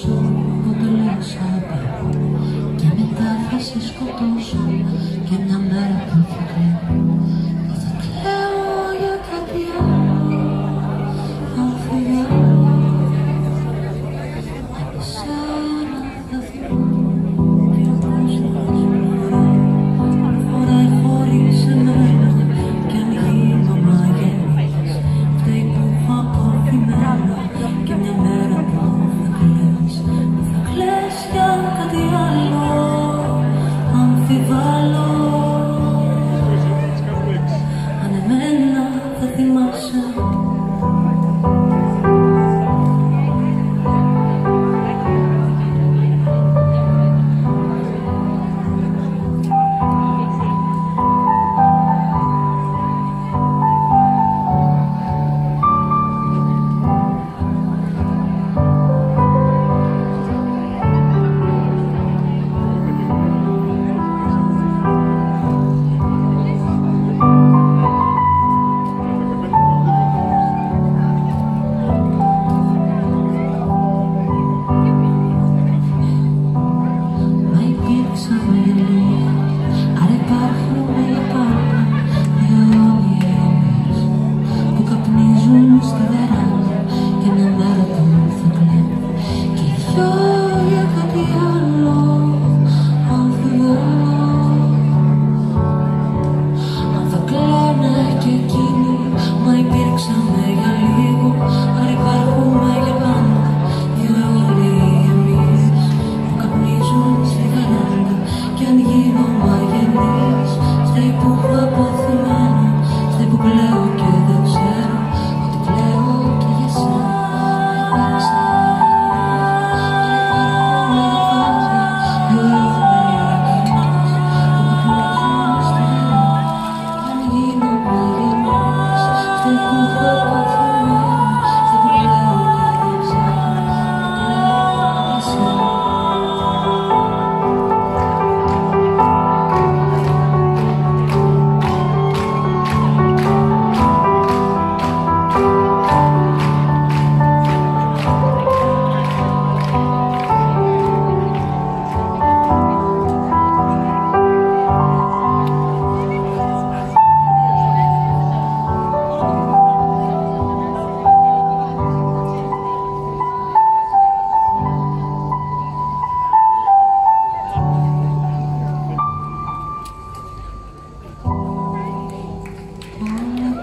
τόσο που το λέω σαν απέχω και μετά θα σε σκοτώσω και μια μέρα που θα κλαίω και θα κλαίω για κάτι άλλο αμφιβάλλω από σένα θα θυμώ και πώς θα σου φοράει χωρίς εμένα κι αν γίνω μαγέννης φταίει που έχω αποθυμένα και μια μέρα που θα κλαις για κάτι άλλο αμφιβάλλω αν εμένα θα θυμάσαι.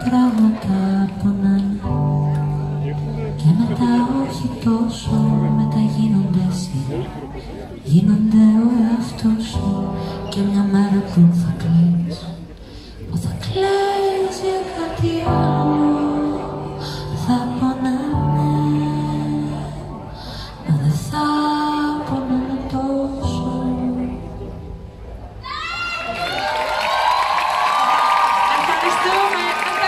Πράγματα πονάνε και μετά όχι τόσο, μετά γίνονται εσύ, γίνονται ο εαυτός σου και μια